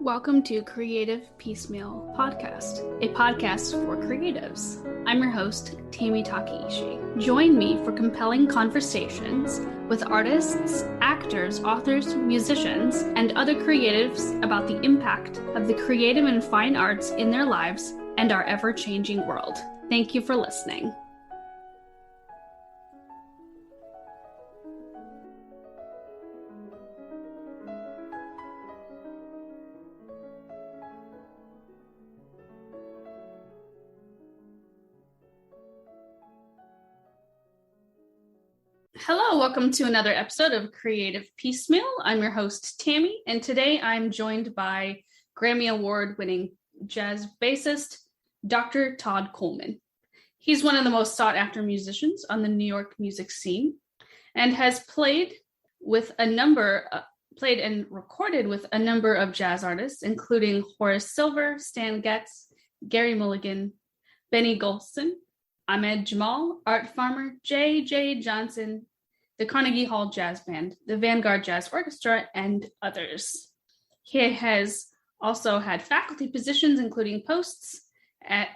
Welcome to Creative Piecemeal Podcast, a podcast for creatives. I'm your host, Tammy Takeishi. Join me for compelling conversations with artists, actors, authors, musicians, and other creatives about the impact of the creative and fine arts in their lives and our ever-changing world. Thank you for listening. Hello, welcome to another episode of Creative Piecemeal. I'm your host, Tammy, and today I'm joined by Grammy Award-winning jazz bassist, Dr. Todd Coolman. He's one of the most sought-after musicians on the New York music scene and has played and recorded with a number of jazz artists, including Horace Silver, Stan Getz, Gary Mulligan, Benny Golson, Ahmed Jamal, Art Farmer, J.J. Johnson, the Carnegie Hall Jazz Band, the Vanguard Jazz Orchestra, and others. He has also had faculty positions, including posts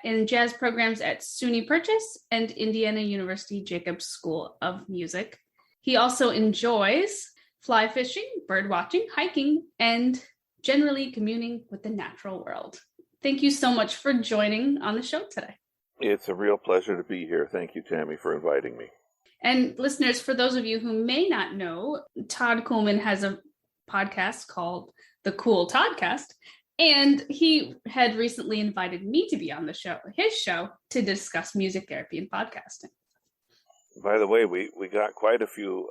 in jazz programs at SUNY Purchase and Indiana University Jacobs School of Music. He also enjoys fly fishing, bird watching, hiking, and generally communing with the natural world. Thank you so much for joining on the show today. It's a real pleasure to be here. Thank you, Tammy, for inviting me. And listeners, for those of you who may not know, Todd Coolman has a podcast called the Cool Toddcast, and he had recently invited me to be on his show, to discuss music therapy and podcasting. By the way, we got quite a few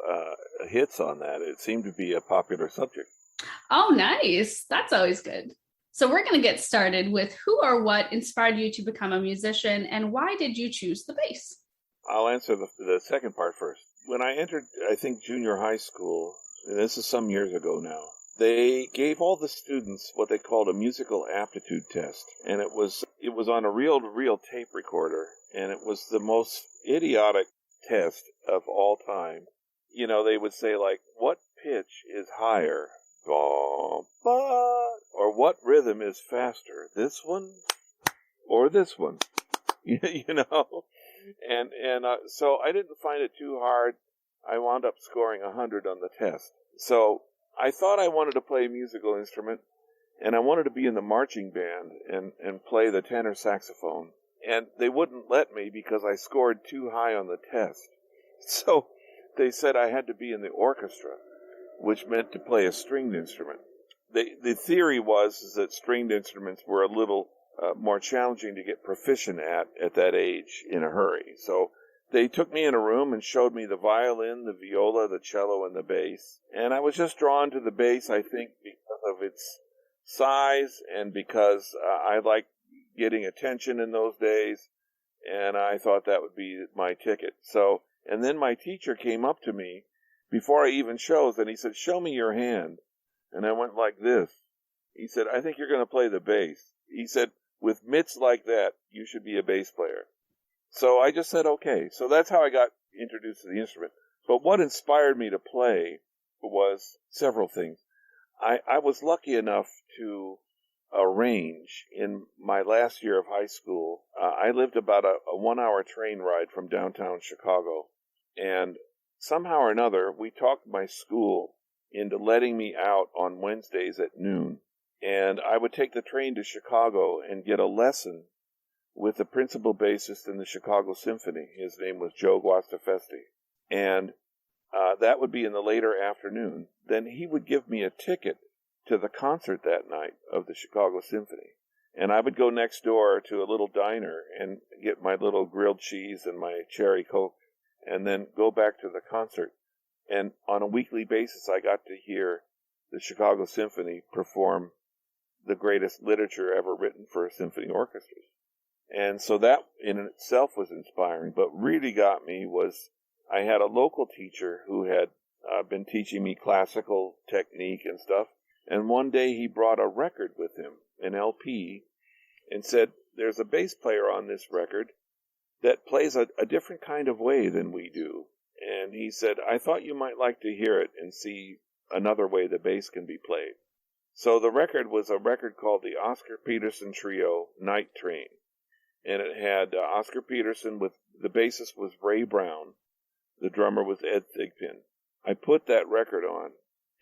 hits on that. It seemed to be a popular subject. Oh, nice. That's always good. So we're going to get started with who or what inspired you to become a musician, and why did you choose the bass? I'll answer the second part first. When I entered, I think, junior high school, and this is some years ago now, they gave all the students what they called a musical aptitude test. And it was on a reel-to-reel tape recorder, and it was the most idiotic test of all time. You know, they would say, like, what pitch is higher? Or what rhythm is faster? This one or this one? You know? So I didn't find it too hard. I wound up scoring 100 on the test. So I thought I wanted to play a musical instrument, and I wanted to be in the marching band and play the tenor saxophone. And they wouldn't let me because I scored too high on the test. So they said I had to be in the orchestra, which meant to play a stringed instrument. The theory was that stringed instruments were a little more challenging to get proficient at that age in a hurry. So they took me in a room and showed me the violin, the viola, the cello, and the bass. And I was just drawn to the bass, I think, because of its size and because I liked getting attention in those days. And I thought that would be my ticket. So, and then my teacher came up to me before I even chose, and he said, "Show me your hand." And I went like this. He said, "I think you're going to play the bass." He said, "With mitts like that, you should be a bass player." So I just said, okay. So that's how I got introduced to the instrument. But what inspired me to play was several things. I was lucky enough to arrange in my last year of high school. I lived about a 1-hour train ride from downtown Chicago. And somehow or another, we talked my school into letting me out on Wednesdays at noon. And I would take the train to Chicago and get a lesson with the principal bassist in the Chicago Symphony. His name was Joe Guastafesti. And that would be in the later afternoon. Then he would give me a ticket to the concert that night of the Chicago Symphony. And I would go next door to a little diner and get my little grilled cheese and my cherry Coke, and then go back to the concert. And on a weekly basis, I got to hear the Chicago Symphony perform the greatest literature ever written for symphony orchestras. And so that in itself was inspiring. But really got me was I had a local teacher who had been teaching me classical technique and stuff. And one day he brought a record with him, an LP, and said, "There's a bass player on this record that plays a different kind of way than we do." And he said, "I thought you might like to hear it and see another way the bass can be played." So the record was a record called the Oscar Peterson Trio Night Train. And it had Oscar Peterson with, the bassist was Ray Brown. The drummer was Ed Thigpen. I put that record on,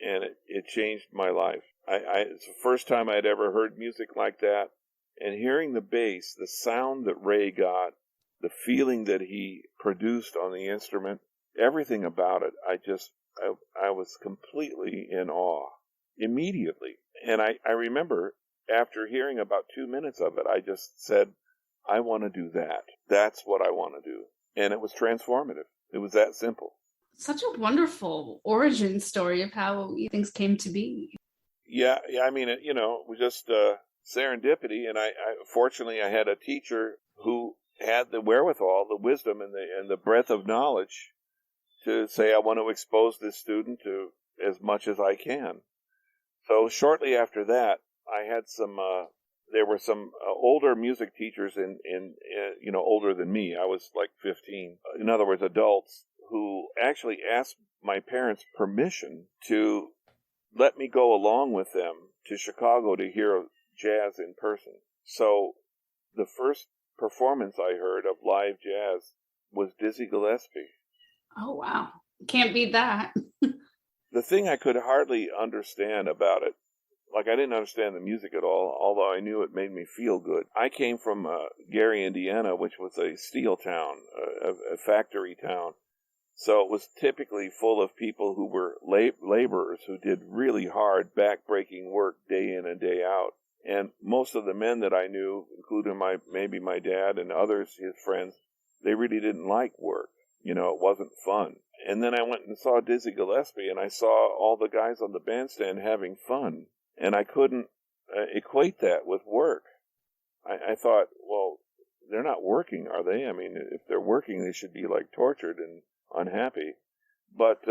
and it changed my life. It's the first time I'd ever heard music like that. And hearing the bass, the sound that Ray got, the feeling that he produced on the instrument, everything about it, I was completely in awe immediately. And I remember after hearing about 2 minutes of it, I just said, I want to do that. That's what I want to do. And it was transformative. It was that simple. Such a wonderful origin story of how things came to be. Yeah. I mean, it was just serendipity. And fortunately, I had a teacher who had the wherewithal, the wisdom, and the breadth of knowledge to say, I want to expose this student to as much as I can. So shortly after that, I had there were some older music teachers older than me. I was like 15. In other words, adults who actually asked my parents permission to let me go along with them to Chicago to hear jazz in person. So the first performance I heard of live jazz was Dizzy Gillespie. Oh, wow. Can't beat that. The thing I could hardly understand about it, like I didn't understand the music at all, although I knew it made me feel good. I came from Gary, Indiana, which was a steel town, a factory town. So it was typically full of people who were laborers who did really hard, back-breaking work day in and day out. And most of the men that I knew, including maybe my dad and others, his friends, they really didn't like work. It wasn't fun. And then I went and saw Dizzy Gillespie, and I saw all the guys on the bandstand having fun. And I couldn't equate that with work. I thought, well, they're not working, are they? I mean, if they're working, they should be, like, tortured and unhappy. But,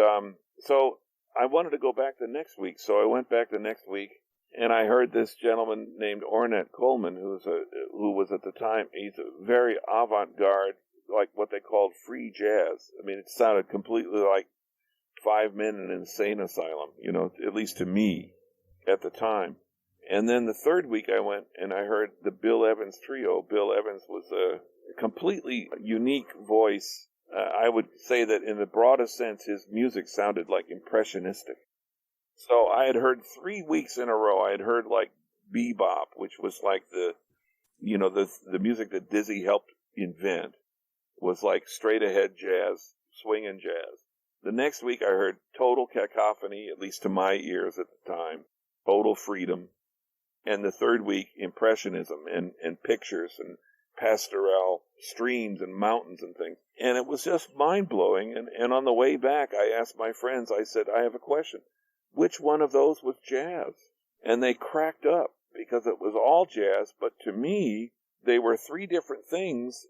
so I wanted to go back the next week. So I went back the next week, and I heard this gentleman named Ornette Coleman, who was at the time, he's a very avant-garde, like what they called free jazz. I mean, it sounded completely like 5 Men in an Insane Asylum, at least to me at the time. And then the third week I went and I heard the Bill Evans Trio. Bill Evans was a completely unique voice. I would say that in the broadest sense, his music sounded like impressionistic. So I had heard 3 weeks in a row, I had heard like bebop, which was like the music that Dizzy helped invent, was like straight ahead jazz, swinging jazz. The next week I heard total cacophony, at least to my ears at the time, total freedom. And the third week, impressionism and pictures and pastoral streams and mountains and things. And it was just mind-blowing. And on the way back, I asked my friends, I said, I have a question. Which one of those was jazz? And they cracked up because it was all jazz. But to me, they were three different things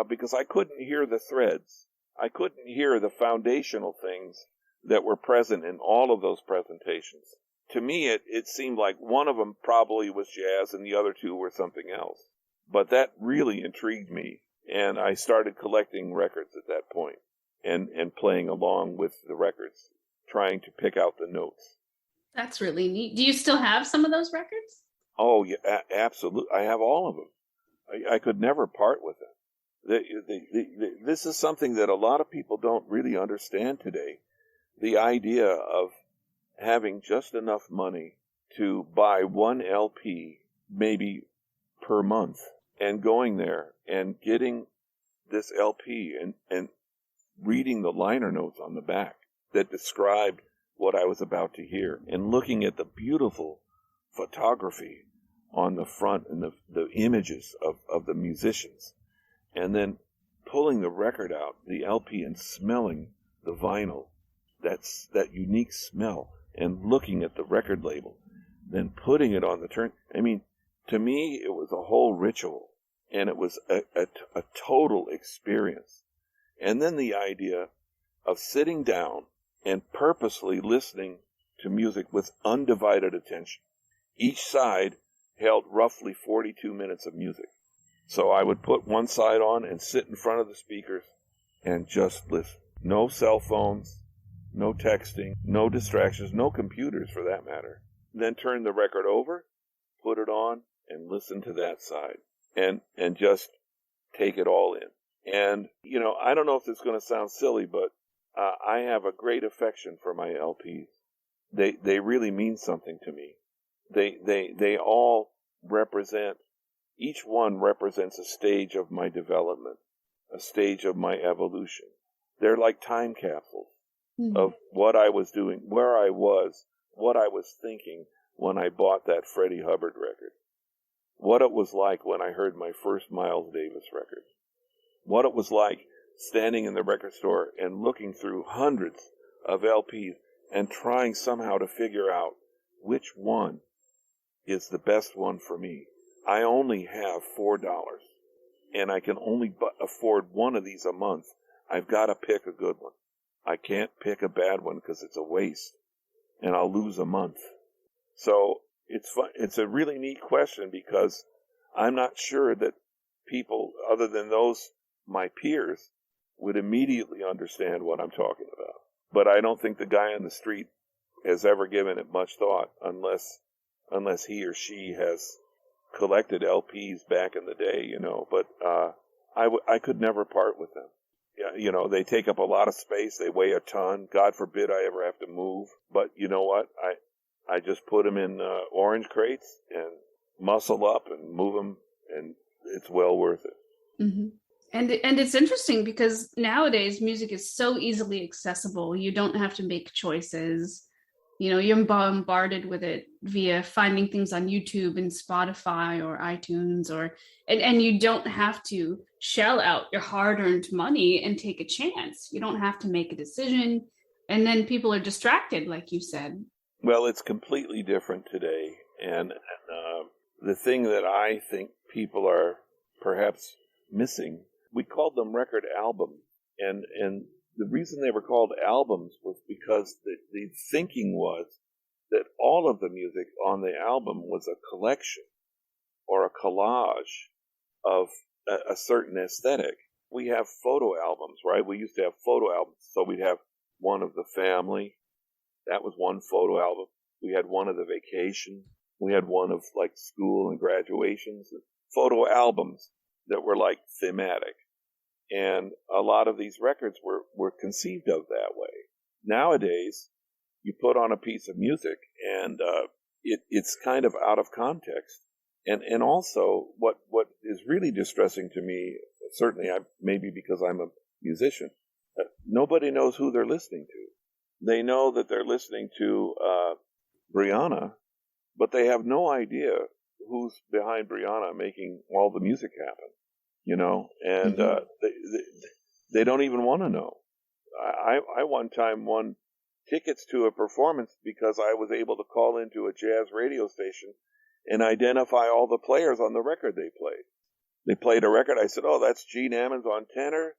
because I couldn't hear the threads. I couldn't hear the foundational things that were present in all of those presentations. To me, it seemed like one of them probably was jazz and the other two were something else. But that really intrigued me, and I started collecting records at that point and playing along with the records, trying to pick out the notes. That's really neat. Do you still have some of those records? Oh, yeah, absolutely. I have all of them. I could never part with them. This is something that a lot of people don't really understand today. The idea of having just enough money to buy one LP, maybe per month, and going there and getting this LP and reading the liner notes on the back that described what I was about to hear, and looking at the beautiful photography on the front and the images of the musicians, and then pulling the record out, the LP, and smelling the vinyl, that unique smell, and looking at the record label, then putting it on the turn. I mean, to me, it was a whole ritual, and it was a total experience. And then the idea of sitting down and purposely listening to music with undivided attention. Each side held roughly 42 minutes of music. So I would put one side on and sit in front of the speakers and just listen. No cell phones, no texting, no distractions, no computers for that matter. then turn the record over, put it on, and listen to that side, and just take it all in. And, I don't know if it's going to sound silly, but I have a great affection for my LPs. They really mean something to me. They all represent, each one represents a stage of my development, a stage of my evolution. They're like time capsules of what I was doing, where I was, what I was thinking when I bought that Freddie Hubbard record, what it was like when I heard my first Miles Davis record, what it was like standing in the record store and looking through hundreds of LPs and trying somehow to figure out which one is the best one for me. I only have $4, and I can only afford one of these a month. I've got to pick a good one. I can't pick a bad one because it's a waste, and I'll lose a month. So it's fun. It's a really neat question because I'm not sure that people, other than those, my peers, would immediately understand what I'm talking about. But I don't think the guy on the street has ever given it much thought unless he or she has collected LPs back in the day, But I could never part with them. Yeah, they take up a lot of space. They weigh a ton. God forbid I ever have to move. But you know what? I just put them in orange crates and muscle up and move them, and it's well worth it. Mm-hmm. And it's interesting because nowadays music is so easily accessible. You don't have to make choices. You're bombarded with it via finding things on YouTube and Spotify or iTunes, and you don't have to shell out your hard-earned money and take a chance. You don't have to make a decision, and then people are distracted, like you said. Well, it's completely different today, and the thing that I think people are perhaps missing, we called them record albums, and the reason they were called albums was because the thinking was that all of the music on the album was a collection or a collage of a certain aesthetic. We have photo albums, right? We used to have photo albums. So we'd have one of the family. That was one photo album. We had one of the vacation. We had one of like school and graduations. Photo albums that were like thematic. And a lot of these records were conceived of that way. Nowadays, you put on a piece of music and it's kind of out of context. And also, what is really distressing to me, certainly maybe because I'm a musician, nobody knows who they're listening to. They know that they're listening to Brianna, but they have no idea who's behind Brianna making all the music happen. And they don't even want to know. I one time won tickets to a performance because I was able to call into a jazz radio station and identify all the players on the record they played. They played a record. I said, oh, that's Gene Ammons on tenor.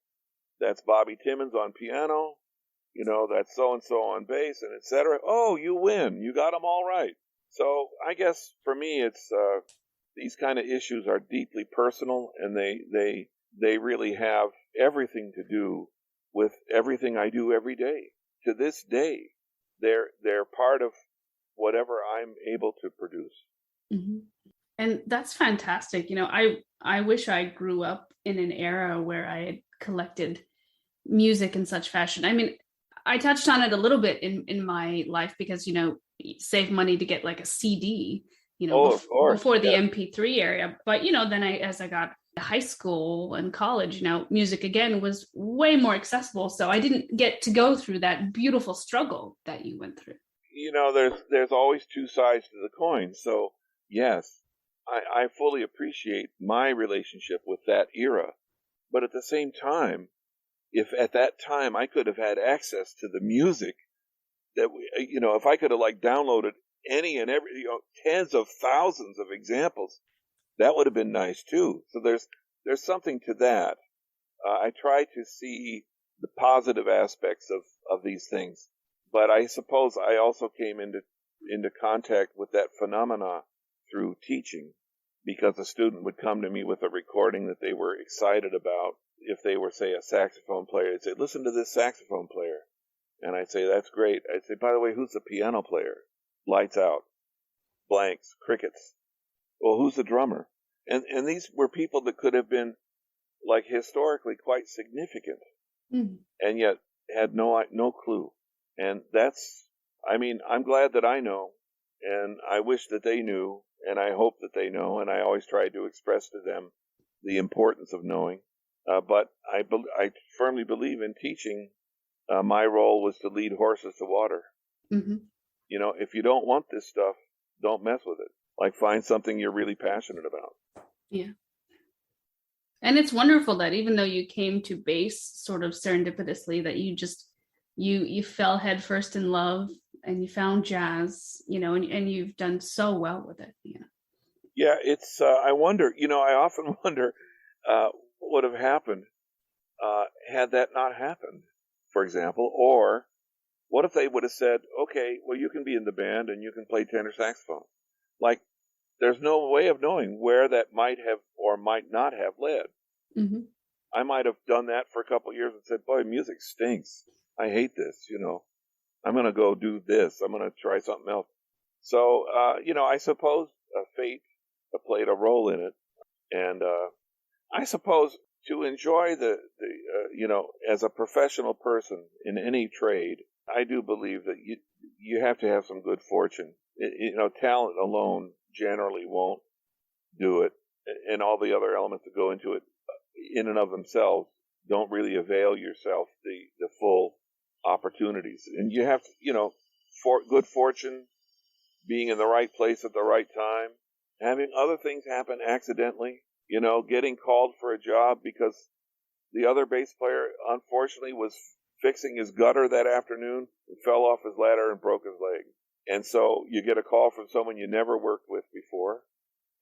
That's Bobby Timmons on piano. That's so-and-so on bass, and et cetera. Oh, you win. You got them all right. So I guess for me, it's these kind of issues are deeply personal, and they really have everything to do with everything I do every day. To this day, they're part of whatever I'm able to produce. Mm-hmm. And that's fantastic. I wish I grew up in an era where I had collected music in such fashion. I mean, I touched on it a little bit in my life because, save money to get like a CD, before the MP3 area. But, then as I got to high school and college, music again was way more accessible. So I didn't get to go through that beautiful struggle that you went through. There's always two sides to the coin. So, yes, I fully appreciate my relationship with that era. But at the same time, if at that time I could have had access to the music that if I could have downloaded any and every, tens of thousands of examples, that would have been nice too. So there's something to that. I try to see the positive aspects of these things, but I suppose I also came into contact with that phenomena through teaching, because a student would come to me with a recording that they were excited about. If they were, say, a saxophone player, they'd say, listen to this saxophone player. And I'd say, that's great. I'd say, by the way, who's the piano player? Lights out. blanks, crickets. Well, who's the drummer? And these were people that could have been, like, historically quite significant, and yet had no clue. And I'm glad that I know, and I wish that they knew, and I hope that they know, and I always try to express to them the importance of knowing. But I firmly believe in teaching. My role was to lead horses to water. Mm-hmm. If you don't want this stuff, don't mess with it. Like, find something you're really passionate about. Yeah. And it's wonderful that even though you came to bass sort of serendipitously, that you just, you fell headfirst in love and you found jazz, and you've done so well with it. Yeah, it's, I wonder, I often wonder what would have happened had that not happened, for example, or what if they would have said, okay, well, you can be in the band and you can play tenor saxophone. Like, there's no way of knowing where that might have or might not have led. Mm-hmm. I might have done that for a couple of years and said, boy, music stinks. I hate this, I'm going to go do this. I'm going to try something else. So, I suppose fate played a role in it. And I suppose to enjoy as a professional person in any trade, I do believe that you have to have some good fortune. Talent alone generally won't do it, and all the other elements that go into it in and of themselves don't really avail yourself the full opportunities. And you have to, for good fortune, being in the right place at the right time, having other things happen accidentally, getting called for a job because the other bass player, unfortunately, was fixing his gutter that afternoon, fell off his ladder and broke his leg. And so you get a call from someone you never worked with before,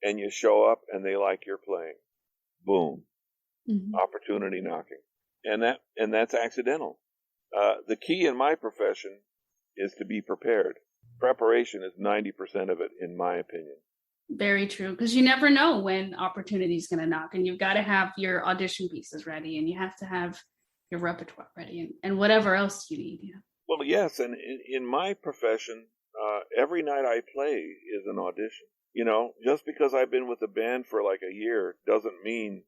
and you show up and they like your playing. Boom. Mm-hmm. Opportunity knocking. And that's accidental. The key in my profession is to be prepared. Preparation is 90% of it, in my opinion. Very true, because you never know when opportunity is going to knock, and you've got to have your audition pieces ready, and you have to have your repertoire ready, and whatever else you need. Yeah. Well, yes, and in my profession, every night I play is an audition. Just because I've been with a band for like a year doesn't mean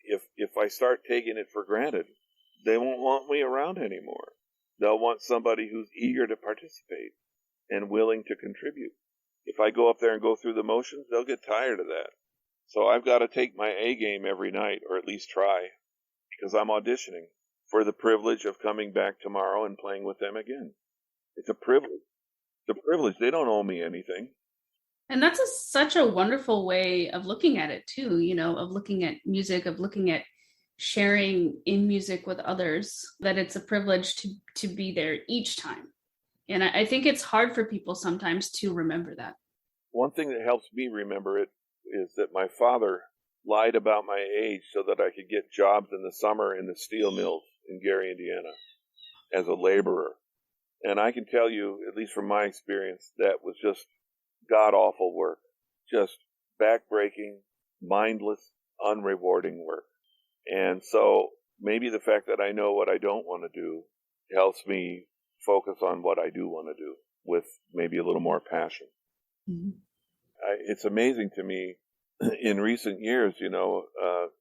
if I start taking it for granted, they won't want me around anymore. They'll want somebody who's eager to participate and willing to contribute. If I go up there and go through the motions, they'll get tired of that. So I've got to take my A game every night, or at least try, because I'm auditioning for the privilege of coming back tomorrow and playing with them again. It's a privilege. It's a privilege. They don't owe me anything. And that's such a wonderful way of looking at it too, of looking at music, of looking at sharing in music with others, that it's a privilege to be there each time. And I think it's hard for people sometimes to remember that. One thing that helps me remember it is that my father lied about my age so that I could get jobs in the summer in the steel mills in Gary, Indiana, as a laborer. And I can tell you, at least from my experience, that was just god-awful work. Just back-breaking, mindless, unrewarding work. And so maybe the fact that I know what I don't want to do helps me focus on what I do want to do with maybe a little more passion. Mm-hmm. It's amazing to me in recent years,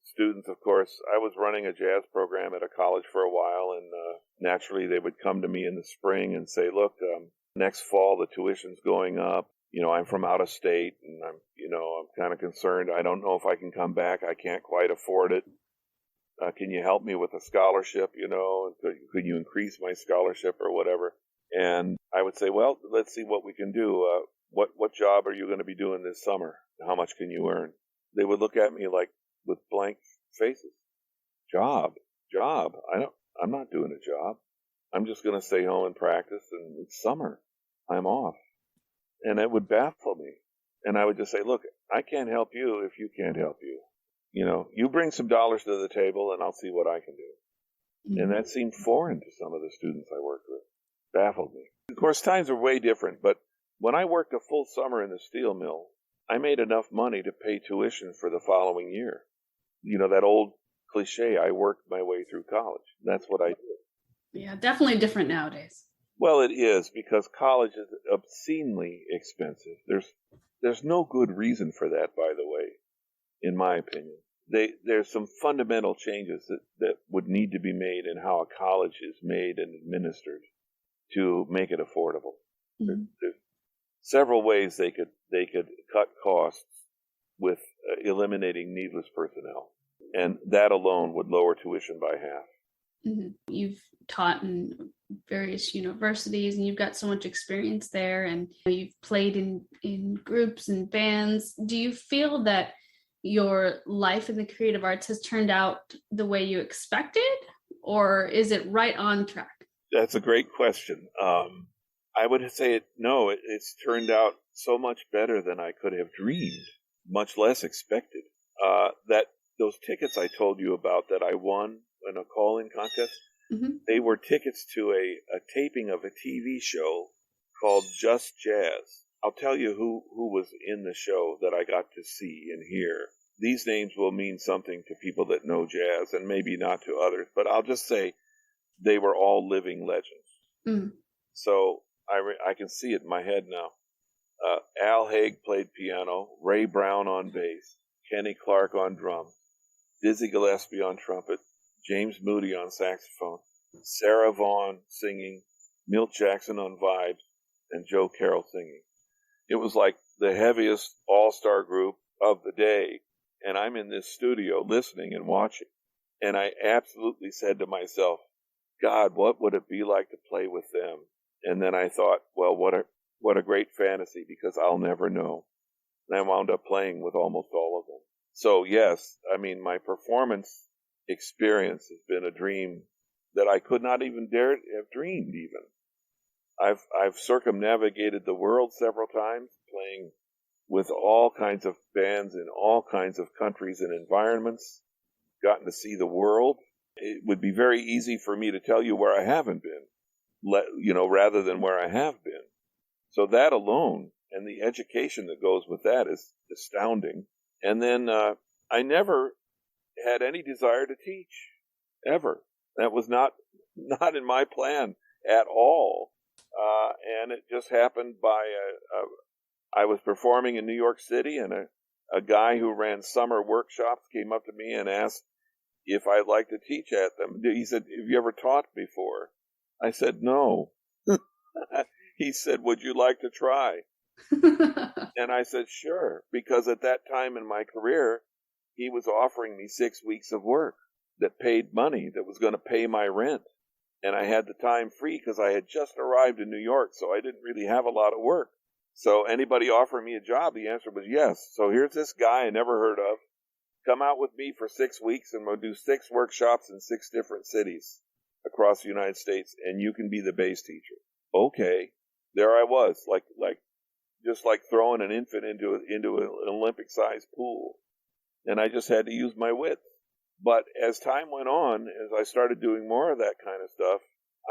students, of course, I was running a jazz program at a college for a while, and naturally they would come to me in the spring and say, look, next fall the tuition's going up. I'm from out of state, and I'm kind of concerned. I don't know if I can come back. I can't quite afford it. Can you help me with a scholarship, could you increase my scholarship or whatever? And I would say, well, let's see what we can do. What job are you going to be doing this summer? How much can you earn? They would look at me like with blank faces. Job. I'm not doing a job. I'm just going to stay home and practice, and it's summer. I'm off. And it would baffle me. And I would just say, look, I can't help you if you can't help you. You bring some dollars to the table and I'll see what I can do. Mm-hmm. And that seemed foreign to some of the students I worked with. Baffled me. Of course, times are way different, but when I worked a full summer in the steel mill, I made enough money to pay tuition for the following year. That old cliche, I worked my way through college. That's what I did. Yeah, definitely different nowadays. Well, it is, because college is obscenely expensive. There's no good reason for that, by the way, in my opinion. There's some fundamental changes that would need to be made in how a college is made and administered to make it affordable. Mm-hmm. There's several ways they could cut costs with eliminating needless personnel, and that alone would lower tuition by half. Mm-hmm. You've taught in various universities, and you've got so much experience there, and you've played in groups and bands. Do you feel that your life in the creative arts has turned out the way you expected, or is it right on track? That's a great question. I would say it's turned out so much better than I could have dreamed, much less expected. That those tickets I told you about that I won in a call-in contest, mm-hmm. They were tickets to a taping of a TV show called Just Jazz. I'll tell you who was in the show that I got to see and hear. These names will mean something to people that know jazz and maybe not to others, but I'll just say they were all living legends. Mm. So I can see it in my head now. Al Haig played piano, Ray Brown on bass, Kenny Clark on drums, Dizzy Gillespie on trumpet, James Moody on saxophone, Sarah Vaughan singing, Milt Jackson on vibes, and Joe Carroll singing. It was like the heaviest all-star group of the day, and I'm in this studio listening and watching. And I absolutely said to myself, God, what would it be like to play with them? And then I thought, well, what a great fantasy, because I'll never know. And I wound up playing with almost all of them. So yes, I mean, my performance experience has been a dream that I could not even dare have dreamed even. I've circumnavigated the world several times, playing with all kinds of bands in all kinds of countries and environments, gotten to see the world. It would be very easy for me to tell you where I haven't been, rather than where I have been. So that alone, and the education that goes with that, is astounding. And then I never had any desire to teach, ever. That was not in my plan at all. And it just happened by I was performing in New York City, and a guy who ran summer workshops came up to me and asked if I'd like to teach at them. He said, have you ever taught before? I said, no. He said, would you like to try? And I said, sure, because at that time in my career, he was offering me 6 weeks of work that paid money, that was going to pay my rent. And I had the time free because I had just arrived in New York, so I didn't really have a lot of work. So anybody offering me a job, the answer was yes. So here's this guy I never heard of. Come out with me for 6 weeks, and we'll do 6 workshops in 6 different cities across the United States, and you can be the bass teacher. Okay. There I was, just like throwing an infant into an Olympic-sized pool. And I just had to use my wits. But as time went on, as I started doing more of that kind of stuff,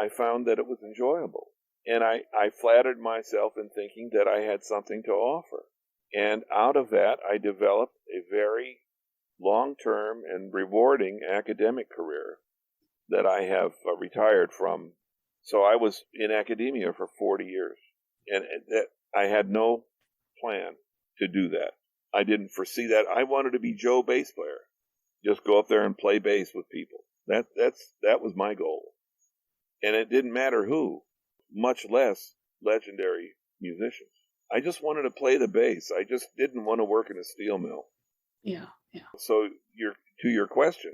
I found that it was enjoyable. And I flattered myself in thinking that I had something to offer. And out of that, I developed a very long-term and rewarding academic career that I have retired from. So I was in academia for 40 years. And that I had no plan to do that. I didn't foresee that. I wanted to be Joe bass player. Just go up there and play bass with people. That was my goal. And it didn't matter who, much less legendary musicians. I just wanted to play the bass. I just didn't want to work in a steel mill. Yeah. So to your question,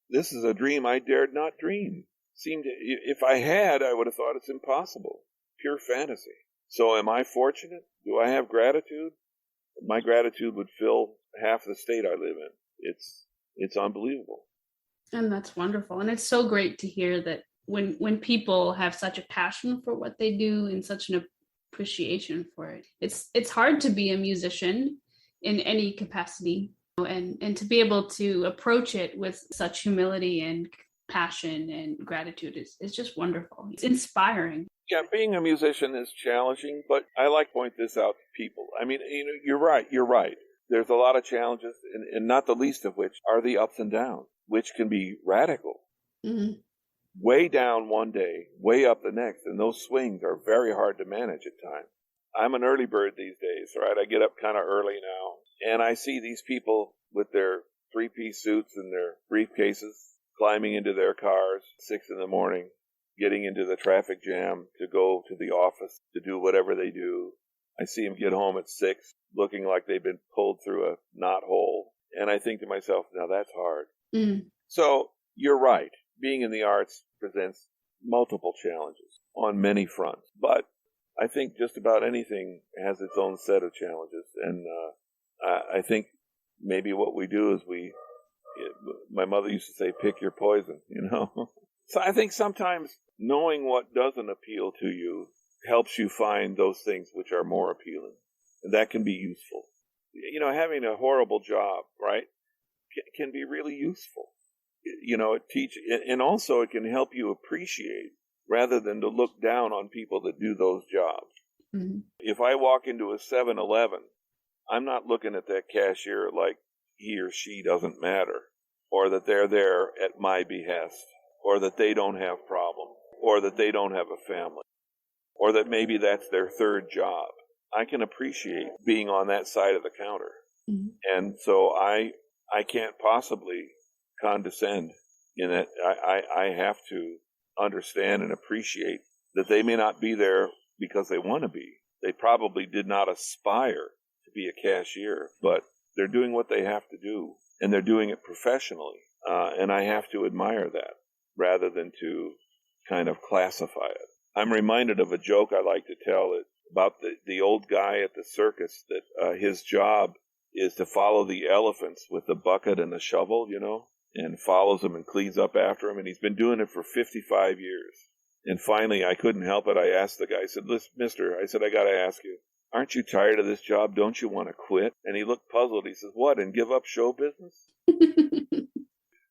this is a dream I dared not dream. If I had, I would have thought it's impossible. Pure fantasy. So am I fortunate? Do I have gratitude? My gratitude would fill half the state I live in. It's unbelievable. And that's wonderful. And it's so great to hear that when people have such a passion for what they do and such an appreciation for it. It's hard to be a musician in any capacity, and to be able to approach it with such humility and passion and gratitude is just wonderful. It's inspiring. Yeah, being a musician is challenging, but I like to point this out to people. I mean, you're right. There's a lot of challenges, and not the least of which are the ups and downs, which can be radical. Mm-hmm. Way down one day, way up the next, and those swings are very hard to manage at times. I'm an early bird these days, right? I get up kind of early now, and I see these people with their three-piece suits and their briefcases climbing into their cars 6 a.m, getting into the traffic jam to go to the office to do whatever they do. I see them get home at 6, looking like they've been pulled through a knothole. And I think to myself, now that's hard. Mm. So you're right. Being in the arts presents multiple challenges on many fronts. But I think just about anything has its own set of challenges. And I think maybe what we do is my mother used to say, pick your poison, So I think sometimes knowing what doesn't appeal to you helps you find those things which are more appealing. And that can be useful. Having a horrible job, right, can be really useful. And also it can help you appreciate rather than to look down on people that do those jobs. Mm-hmm. If I walk into a 7-Eleven, I'm not looking at that cashier like he or she doesn't matter, or that they're there at my behest, or that they don't have problems, or that they don't have a family, or that maybe that's their third job. I can appreciate being on that side of the counter. Mm-hmm. And so I can't possibly condescend in that. I have to understand and appreciate that they may not be there because they want to be. They probably did not aspire to be a cashier, but they're doing what they have to do, and they're doing it professionally. And I have to admire that rather than to kind of classify it. I'm reminded of a joke I like to tell about the old guy at the circus that his job is to follow the elephants with the bucket and the shovel, and follows them and cleans up after them. And he's been doing it for 55 years. And finally, I couldn't help it. I asked the guy, I said, listen, mister, I got to ask you, aren't you tired of this job? Don't you want to quit? And he looked puzzled. He says, what, and give up show business?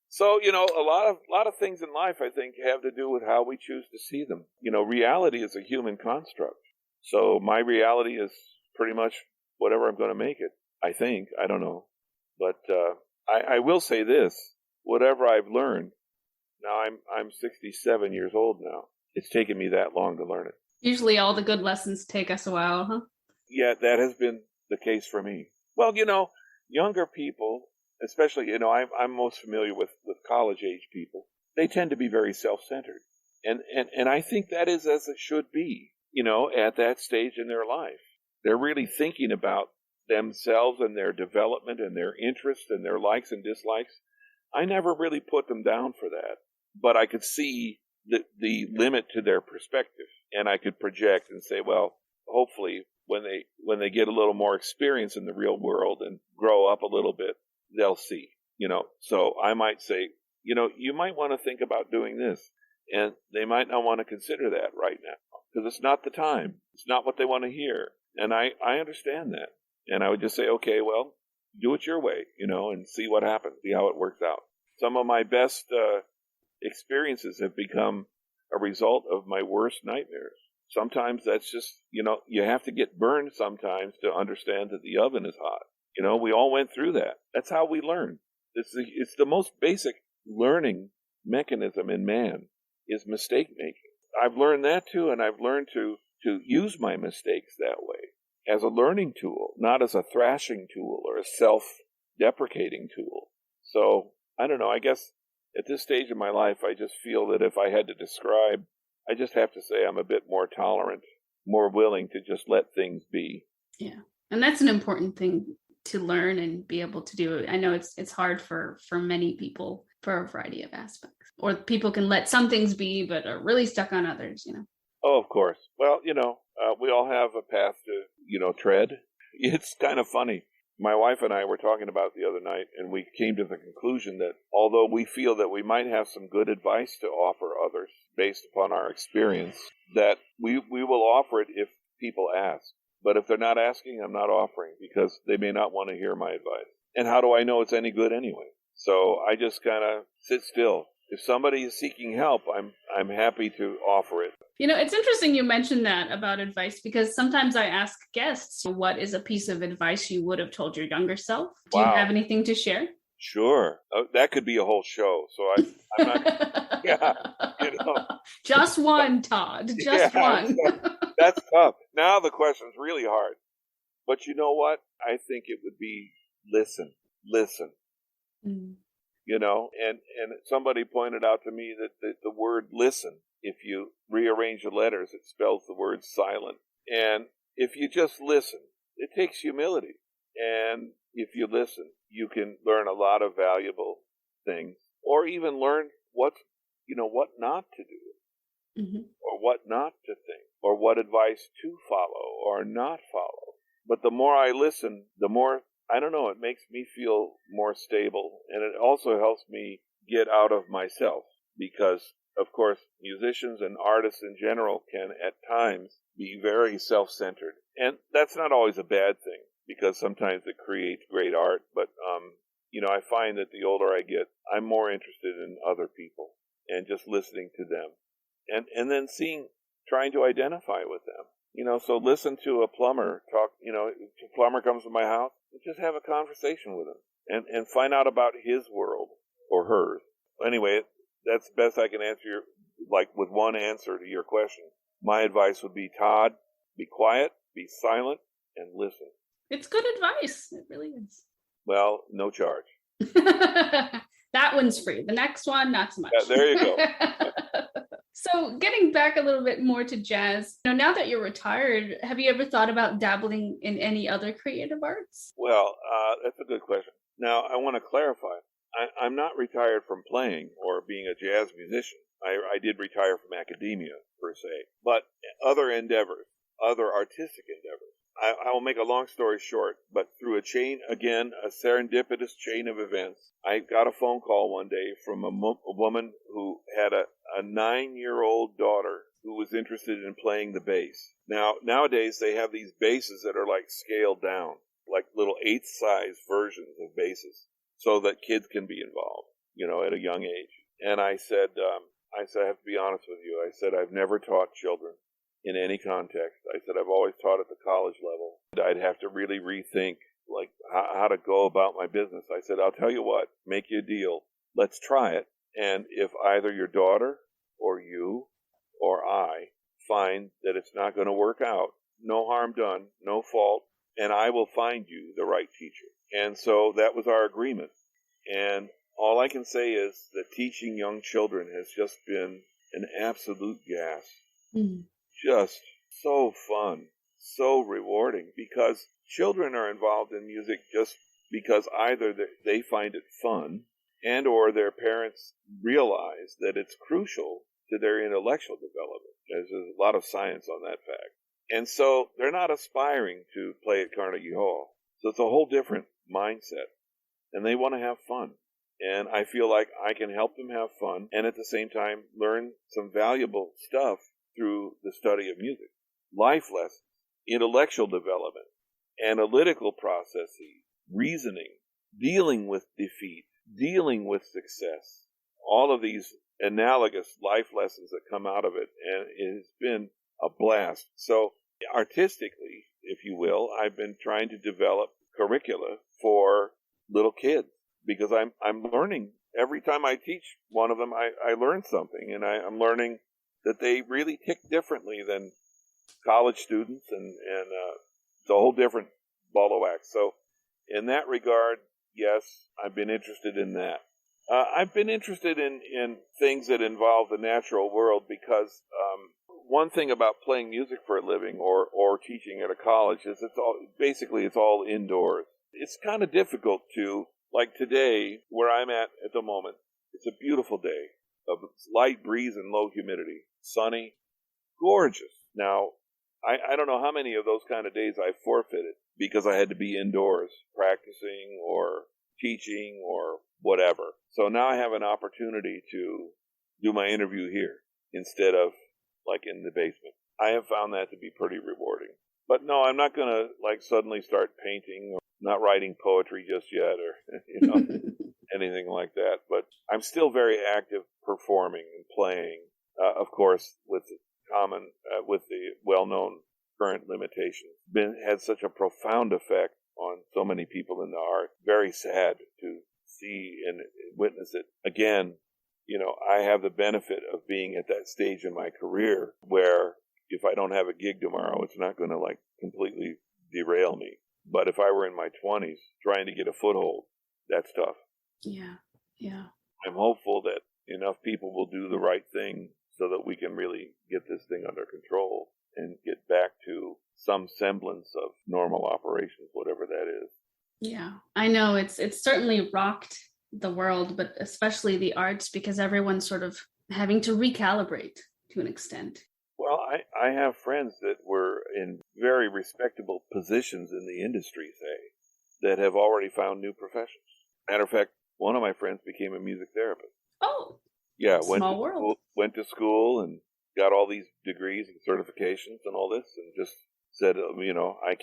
So, a lot of things in life, I think, have to do with how we choose to see them. Reality is a human construct. So my reality is pretty much whatever I'm going to make it, I think. I don't know. But I will say this. Whatever I've learned, now I'm 67 years old now. It's taken me that long to learn it. Usually all the good lessons take us a while, huh? Yeah, that has been the case for me. Well, younger people, especially, I'm most familiar with college-age people. They tend to be very self-centered. And I think that is as it should be, at that stage in their life. They're really thinking about themselves and their development and their interests and their likes and dislikes. I never really put them down for that, but I could see the limit to their perspective, and I could project and say, well, hopefully when they get a little more experience in the real world and grow up a little bit, they'll see, So I might say, you might want to think about doing this, and they might not want to consider that right now because it's not the time. It's not what they want to hear, and I understand that. And I would just say, okay, well, do it your way, and see what happens, see how it works out. Some of my best experiences have become a result of my worst nightmares. Sometimes that's just, you have to get burned sometimes to understand that the oven is hot. We all went through that. That's how we learn. It's the most basic learning mechanism in man is mistake making. I've learned that too, and I've learned to use my mistakes that way as a learning tool, not as a thrashing tool or a self-deprecating tool. So, I don't know, I guess at this stage of my life, I just feel that if I had to describe, I just have to say I'm a bit more tolerant, more willing to just let things be. Yeah, and that's an important thing to learn and be able to do. I know it's hard for many people for a variety of aspects. Or people can let some things be, but are really stuck on others, Oh, of course. Well, we all have a path to, tread. It's kind of funny. My wife and I were talking about it the other night, and we came to the conclusion that although we feel that we might have some good advice to offer others based upon our experience, that we will offer it if people ask. But if they're not asking, I'm not offering because they may not want to hear my advice. And how do I know it's any good anyway? So I just kind of sit still. If somebody is seeking help, I'm happy to offer it. It's interesting you mentioned that about advice because sometimes I ask guests, what is a piece of advice you would have told your younger self? Do you have anything to share? Sure. That could be a whole show. So I'm not, Just one, Todd. Just one. That's tough. Now the question's really hard. But you know what? I think it would be listen. Mm. And somebody pointed out to me that the word listen, if you rearrange the letters, it spells the word silent. And if you just listen, it takes humility. And if you listen, you can learn a lot of valuable things, or even learn what not to do, Mm-hmm. or what not to think, or what advice to follow or not follow. But the more I listen, the more, I don't know, it makes me feel more stable. And it also helps me get out of myself because, of course, musicians and artists in general can at times be very self-centered. And that's not always a bad thing because sometimes it creates great art. But, I find that the older I get, I'm more interested in other people and just listening to them. And then trying to identify with them. So listen to a plumber talk, if a plumber comes to my house, just have a conversation with him and find out about his world or hers. Anyway, that's the best I can answer with one answer to your question. My advice would be, Todd, be quiet, be silent, and listen. It's good advice. It really is. Well, no charge. That one's free. The next one, not so much. Yeah, there you go. So getting back a little bit more to jazz, now that you're retired, have you ever thought about dabbling in any other creative arts? Well, that's a good question. Now, I want to clarify. I'm not retired from playing or being a jazz musician. I did retire from academia, per se. But other endeavors, other artistic endeavors. I will make a long story short, but through a serendipitous chain of events, I got a phone call one day from a woman who had a 9-year-old daughter who was interested in playing the bass. Now, nowadays, they have these basses that are scaled down, like little 8th-size versions of basses, so that kids can be involved, at a young age. And I said, I have to be honest with you. I said, I've never taught children in any context. I said, I've always taught at the college level. I'd have to really rethink, how to go about my business. I said, I'll tell you what, make you a deal. Let's try it. And if either your daughter or you or I find that it's not going to work out, no harm done, no fault, and I will find you the right teacher. And so that was our agreement. And all I can say is that teaching young children has just been an absolute gas. Mm. Just so fun, so rewarding, because children are involved in music just because either they find it fun and or their parents realize that it's crucial to their intellectual development. There's a lot of science on that fact. And so they're not aspiring to play at Carnegie Hall. So it's a whole different mindset. And they want to have fun. And I feel like I can help them have fun and at the same time learn some valuable stuff through the study of music. Life lessons, intellectual development, analytical processes, reasoning, dealing with defeat, dealing with success. All of these analogous life lessons that come out of it, and it has been a blast. So artistically, if you will, I've been trying to develop curricula for little kids because I'm learning. Every time I teach one of them, I learn something, and I'm learning that they really tick differently than college students, and it's a whole different ball of wax. So in that regard, yes, I've been interested in that. I've been interested in things that involve the natural world because one thing about playing music for a living or teaching at a college is it's all indoors. It's kind of difficult to, like today, where I'm at the moment, it's a beautiful day of light breeze and low humidity, sunny, gorgeous. Now, I don't know how many of those kind of days I forfeited because I had to be indoors practicing or teaching or whatever. So now I have an opportunity to do my interview here instead of in the basement. I have found that to be pretty rewarding. But no, I'm not going to suddenly start painting or not writing poetry just yet or anything like that. But I'm still very active performing and playing, of course, with the well-known current limitations. Had such a profound effect on so many people in the art. Very sad to see and witness it. Again, I have the benefit of being at that stage in my career where, if I don't have a gig tomorrow, it's not going to like completely derail me. But if I were in my 20s trying to get a foothold, that's tough. Yeah. Yeah. I'm hopeful that enough people will do the right thing so that we can really get this thing under control and get back to some semblance of normal operations, whatever that is. Yeah. I know it's certainly rocked the world, but especially the arts, because everyone's sort of having to recalibrate to an extent. Well, I have friends that were in very respectable positions in the industry, say, that have already found new professions. Matter of fact, one of my friends became a music therapist. Oh, yeah, small world. Went to school and got all these degrees and certifications and all this, and just said, I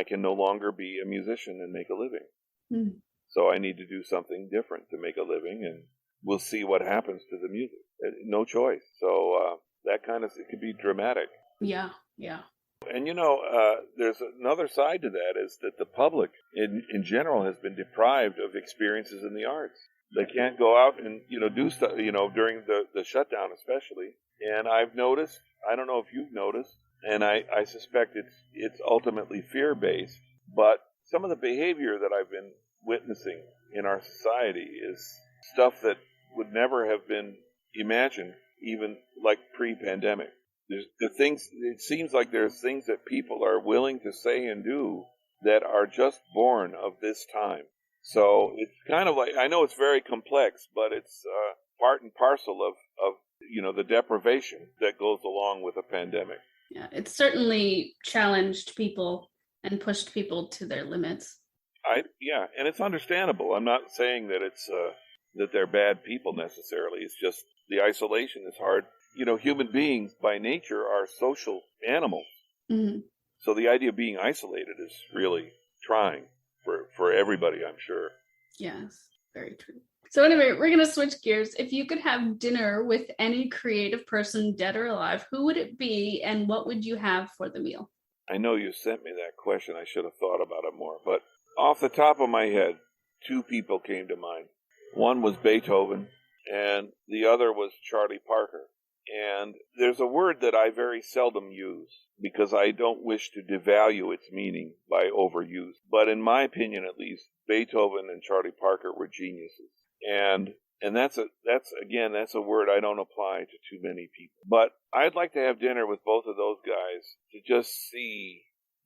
can no longer be a musician and make a living. Mm. So I need to do something different to make a living, and we'll see what happens to the music. No choice. So that kind of, it could be dramatic. Yeah, yeah. And there's another side to that, is that the public in general has been deprived of experiences in the arts. They can't go out and do stuff during the shutdown especially. And I've noticed, I don't know if you've noticed, and I suspect it's ultimately fear-based, but some of the behavior that I've been witnessing in our society is stuff that would never have been imagined even like pre-pandemic. It seems like there's things that people are willing to say and do that are just born of this time. So it's kind of like, I know it's very complex, but it's part and parcel of the deprivation that goes along with a pandemic. Yeah, it's certainly challenged people and pushed people to their limits. And it's understandable. I'm not saying that it's that they're bad people necessarily. It's just the isolation is hard. Human beings by nature are social animals. Mm-hmm. So the idea of being isolated is really trying for everybody, I'm sure. Yes, very true. So anyway, we're going to switch gears. If you could have dinner with any creative person, dead or alive, who would it be and what would you have for the meal? I know you sent me that question. I should have thought about it more. But off the top of my head, two people came to mind. One was Beethoven, and the other was Charlie Parker. And there's a word that I very seldom use because I don't wish to devalue its meaning by overuse. But in my opinion, at least, Beethoven and Charlie Parker were geniuses. And that's a word I don't apply to too many people. But I'd like to have dinner with both of those guys to just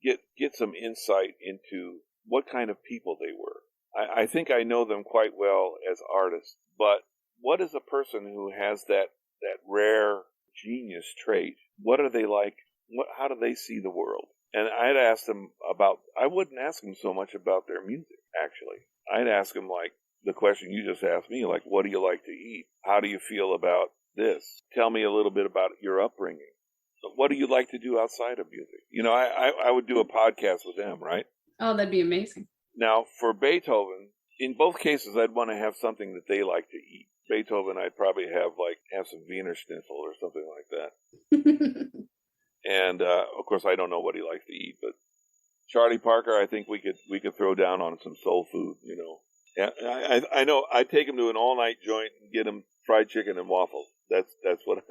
get some insight into what kind of people they were. I think I know them quite well as artists, but what is a person who has that rare genius trait? What are they like? How do they see the world? And I'd ask them I wouldn't ask them so much about their music, actually. I'd ask them like the question you just asked me, like, what do you like to eat? How do you feel about this? Tell me a little bit about your upbringing. What do you like to do outside of music? I would do a podcast with them, right? Oh, that'd be amazing. Now, for Beethoven, in both cases, I'd want to have something that they like to eat. Beethoven, I'd probably have some Wiener Schnitzel or something like that. And of course, I don't know what he likes to eat, but Charlie Parker, I think we could throw down on some soul food. Yeah, I know. I'd take him to an all-night joint and get him fried chicken and waffles. That's what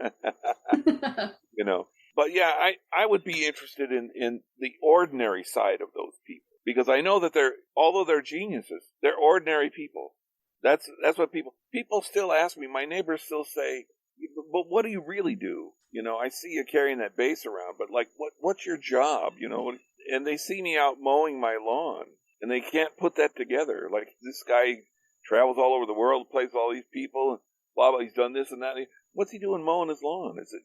But yeah, I would be interested in the ordinary side of those people, because I know that although they're geniuses, they're ordinary people. That's what people still ask me. My neighbors still say, "But what do you really do?" I see you carrying that bass around, but like, what's your job? And they see me out mowing my lawn, and they can't put that together. Like, this guy travels all over the world, plays all these people, and blah blah. He's done this and that. What's he doing mowing his lawn? Is it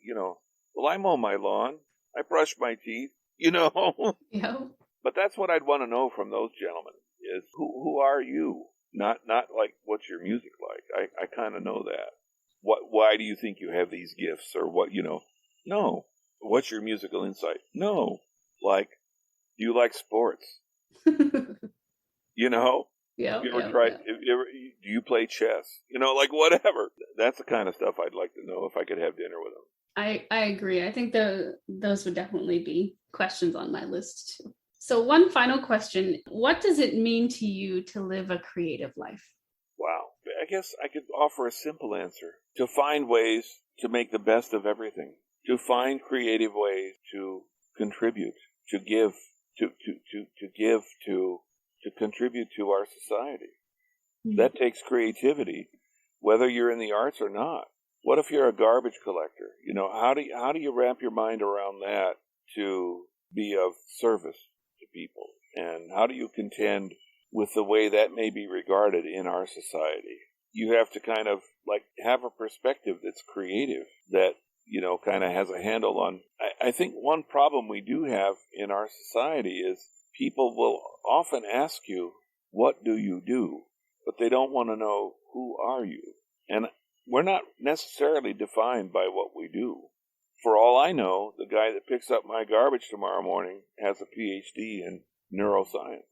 well, I mow my lawn, I brush my teeth, Yeah. But that's what I'd want to know from those gentlemen is who are you? Not like what's your music like. I kind of know that. Why do you think you have these gifts, or what? No. What's your musical insight? No. Like, do you like sports? Yeah. Have you ever tried? Do you play chess? Like, whatever. That's the kind of stuff I'd like to know if I could have dinner with them. I agree. I think those would definitely be questions on my list too. So one final question. What does it mean to you to live a creative life? Wow. I guess I could offer a simple answer. To find ways to make the best of everything. to find creative ways to contribute, to give, to contribute to our society. Mm-hmm. That takes creativity, whether you're in the arts or not. What if you're a garbage collector? How do you wrap your mind around that to be of service to people? And how do you contend with the way that may be regarded in our society? You have to kind of have a perspective that's creative, that, kind of has a handle on. I think one problem we do have in our society is people will often ask you, what do you do? But they don't want to know, who are you? And we're not necessarily defined by what we do. For all I know, the guy that picks up my garbage tomorrow morning has a PhD in neuroscience.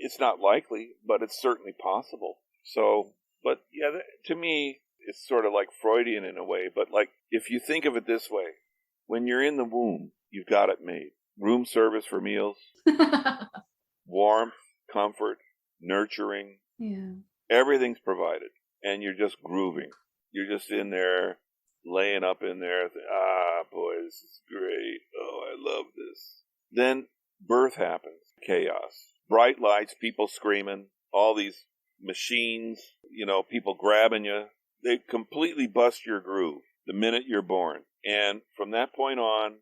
It's not likely, but it's certainly possible. So, but yeah, to me, it's sort of like Freudian in a way. But if you think of it this way, when you're in the womb, you've got it made. Room service for meals, warmth, comfort, nurturing. Yeah. Everything's provided. And you're just grooving. You're just in there, laying up in there. Boy, this is great. Oh, I love this. Then birth happens. Chaos. Bright lights, people screaming, all these machines, people grabbing you. They completely bust your groove the minute you're born. And from that point on,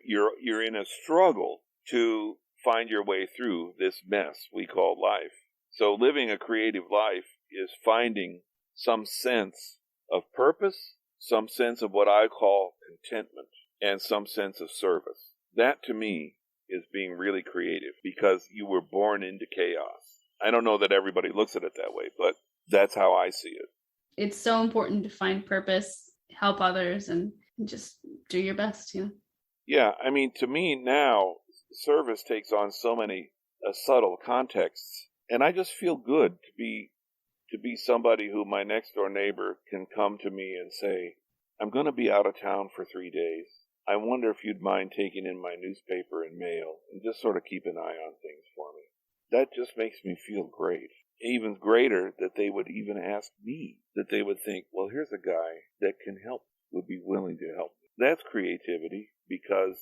you're in a struggle to find your way through this mess we call life. So living a creative life is finding some sense of purpose, some sense of what I call contentment, and some sense of service. That, to me, is being really creative, because you were born into chaos. I don't know that everybody looks at it that way, but that's how I see it. It's so important to find purpose, help others, and just do your best, Yeah, to me now, service takes on so many subtle contexts, and I just feel good to be somebody who my next door neighbor can come to me and say, I'm going to be out of town for 3 days. I wonder if you'd mind taking in my newspaper and mail and just sort of keep an eye on things for me. That just makes me feel great. Even greater that they would even ask me, that they would think, well, here's a guy that can help, would be willing to help. That's creativity, because,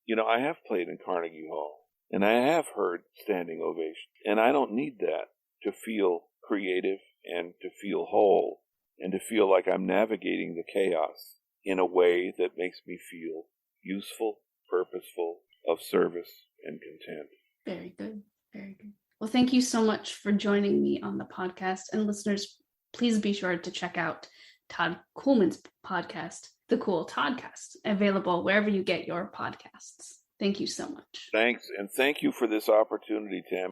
I have played in Carnegie Hall, and I have heard standing ovation, and I don't need that to feel creative and to feel whole and to feel like I'm navigating the chaos in a way that makes me feel useful, purposeful, of service and content. Very good. Very good. Well, thank you so much for joining me on the podcast. And listeners, please be sure to check out Todd Coolman's podcast, the Cool Toddcast, available wherever you get your podcasts. Thank you so much. Thanks. And thank you for this opportunity, Tam.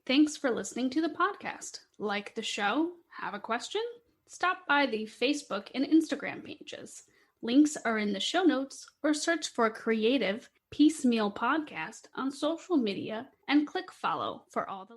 Thanks for listening to the podcast. Like the show? Have a question? Stop by the Facebook and Instagram pages. Links are in the show notes, or search for Creative Piecemeal Podcast on social media and click follow for all the